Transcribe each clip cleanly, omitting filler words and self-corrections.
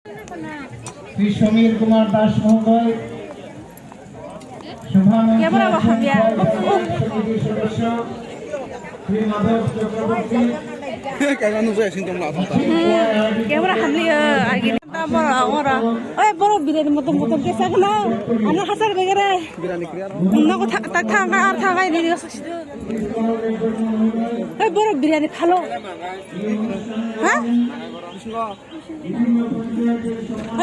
শ্রী সমীর কুমার দাস মহোদয়, সমিতির সদস্য শ্রী মাধব চক্রবর্তী, বড় বিরিয়ানি মতন মতন কেসা খেলা আমার হাসার বেগেরে থাকাই বড় বিরিয়ানি ভালো হ্যাঁ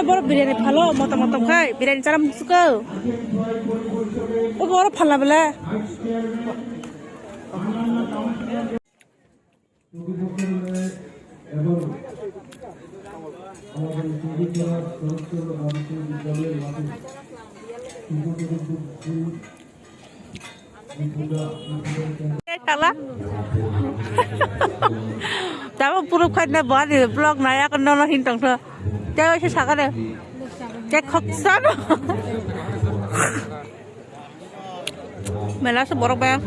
বড় বিরিয়ানি ভালো মতো মতো খাই বিরিয়ানি চালাম সুখো বড় ফাল্লা বেলা Tapi puruk kan na buat di blog naya kan nono hintang tu, cewek sih sakar deh, cek koksan, melas borok banyak,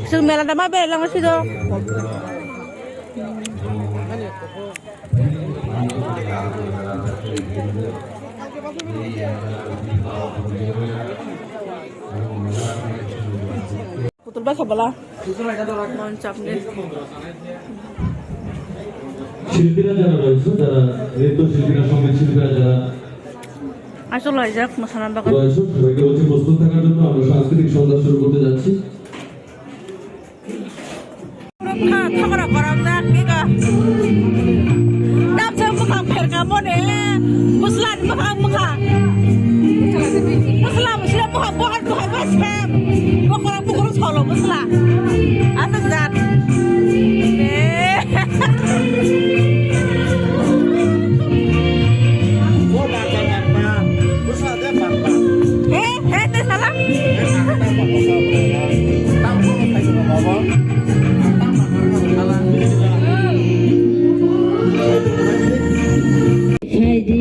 sih melas nama belang masih tu. Putul ba sebelah? Mancap nih. শিল্পীরা যারা রয়েছে যারা নৃত্য শিল্পীরা সঙ্গীত শিল্পীরা যারা আসলে যাক মশানা বাগান রয়েছে সবাইকে বলছি প্রস্তুত থাকার জন্য আমরা সাংস্কৃতিক সন্ধ্যা শুরু করতে যাচ্ছি। খাবার করার না কিগা ডাব সব মুখা ফের কামো নে মুসলান মুখা মুসলাম সিরা মুখা বহার বহার বাসেম বকরা বকরা ছলো মুসলা আসা জাত Thank you.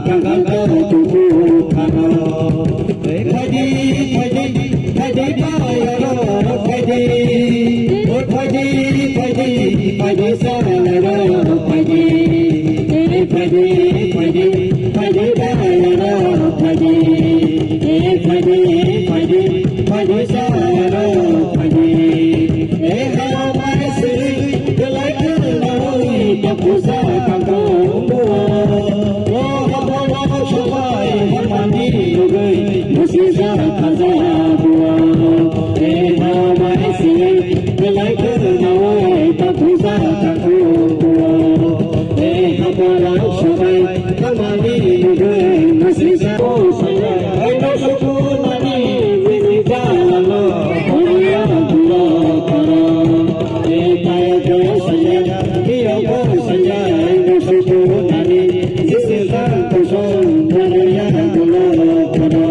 kangang ko tuku kano Pwede bayaro pwede sa laro pwede bayaro pwede sa laro pwede hello my city the light of the world papusa kanto Musisa kaza bua, hello my city the light of the world papusa kanto Hamara shabai kamani lugai musisa saya hello sukunani visita lalo hoya gula kara kaya jaya saya kiyo ko saya hello sukunani visita kuson hoya gula kara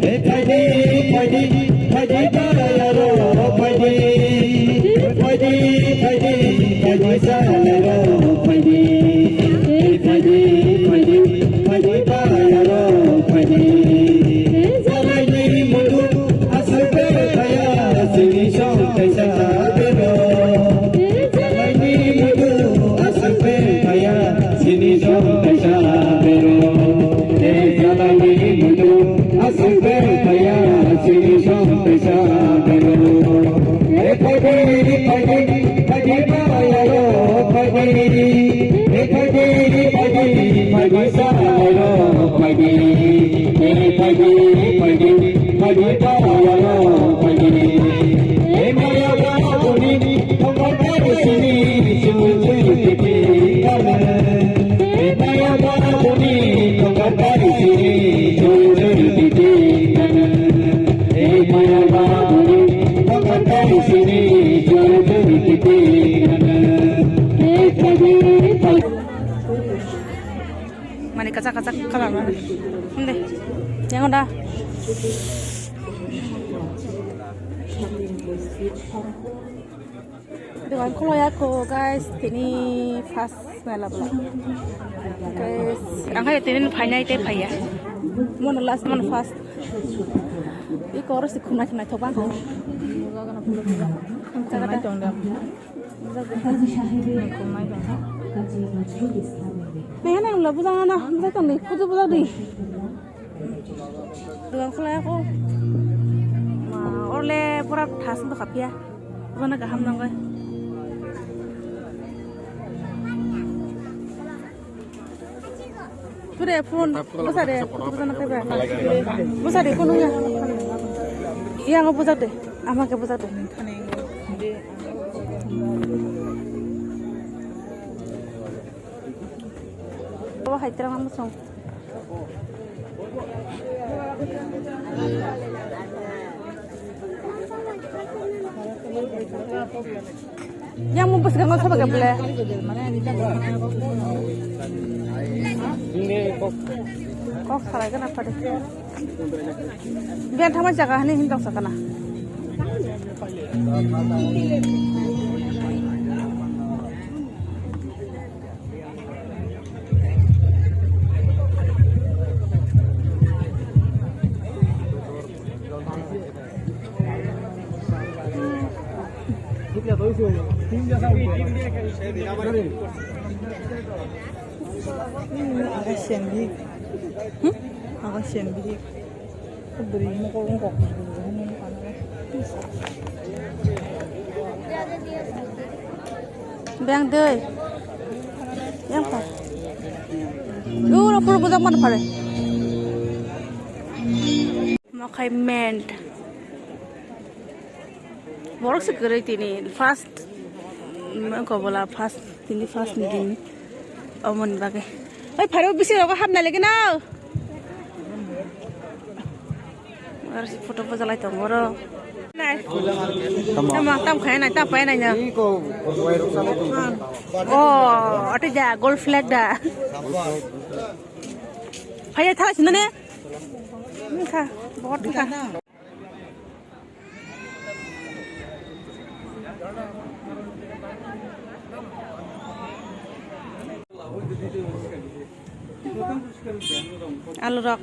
pwede bayaro pwede sa laro pwede bayaro pwede sarai ni mudu aspe kaya sini shong kaisa bero sarai ni mudu aspe kaya sini shong kaisa bero sarai ni mudu aspe kaya sini shong kaisa bero pwede bayaro pwede sa laro pwede bayaro pwede maya guni thongkar sini sumutiti kana maya guni thongkar sini sumutiti kana maya guni thongkar sini sumutiti kana Mani kacak kalah mana? Ini, yang udah. Dengan kalau ya ko guys, ini fast mela bela. Guys, angkat ini final itu ya. Mana last mana fast. Ini kau harus dikunci nak coba. Jangan tunggu. Nih yang labu jangan nah, kita kan nih, putu di. Dengan kalau aku, oleh pura tas untuk apa ya? Bukan agak ham dong guys. Sudah pun, besar deh, bukan apa ya? Besar deh pununya. Iya nggak besar deh, ama ke besar deh. Wah, hai terang amat song. Yang mau pesan nggak sabar boleh. Kok salah kenapa deh? Biar sama jaga nih hindang sakana. Agasyan bihik. Agasyan bihik. Beri mo ko kung kok. Bang deh. Yang apa? Puro budak mana pare? Makai ment. Borok segera ini fast. Kau bola fast ini fast nih. Omon bagai. Pare bisi aku hamna lagi na. Harus foto foto lagi tuh moro. Nah, sama tam kaya na, tam kaya na nya. Oh, ada ja gold flag dah. Kaya thal sini nih. Ini kah, bot kah. আলু rock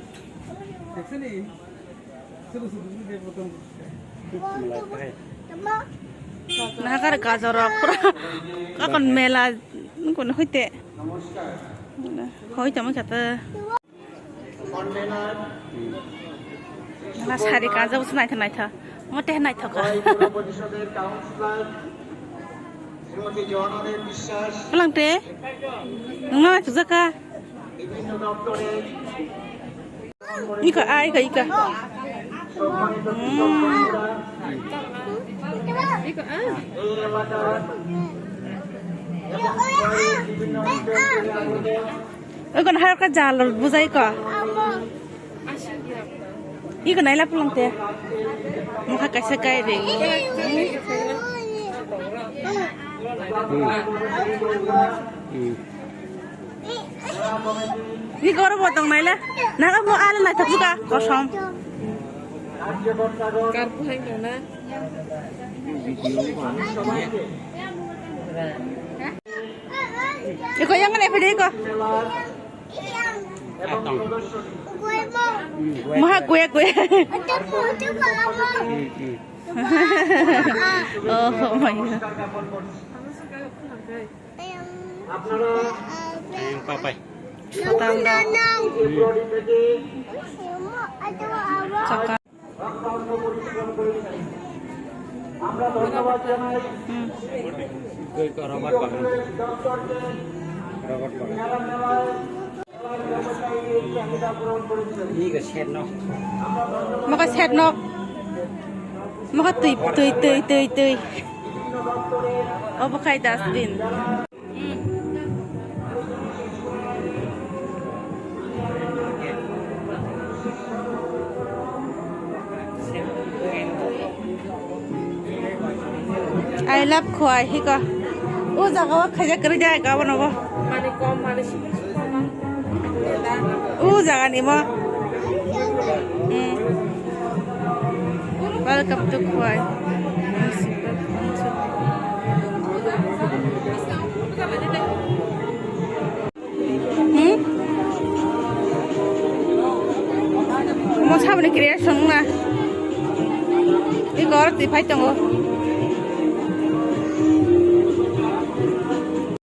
নাগার গাজর rock পুরা এখন মেলা কোন হইতে হইতে আমি খেতে না সারি কাজে বসে নাইথা নাইথা মতে নাই থাকা পরিষদের কাউন্সিলর শ্রীমতী জওয়ানের বিশ্বাস বলতে না জাকা বিভিন্ন দপ্তরে ইকা আইকা ইকা সম্মানিত শিক্ষকবৃন্দরা এই এলাকার এবং বিভিন্ন অঞ্চলে আমাদের ওইখানে হারকা জাল বুঝাই কা ইকা নাইলা পুলংতে মুখা কাইসা গাই রে ই গরব দং নাইলা নাগা মো আলা নাই থাকুকা কসম কার পুহাই না eco yang ne pede ko maha gue oh my god আপনারা papai Satang dah ফেব্রুয়ারি থেকে cakap অক্লান্ত পরিশ্রম করেছেন আমরা ধন্যবাদ জানাই robot pakai দপ্তরকে robot pakai মেলা মেলায় ব্যবসায়ীদের চাহিদা পূরণ করেছেন ini ke set no maka set nok maka tui oh pakai dustbin I love khoai hi ka u jaga wa khaja kari jai ka bano bo mane kom mane u jaga ni mo welcome to khoai mo sabne creation na i gor ti phai tango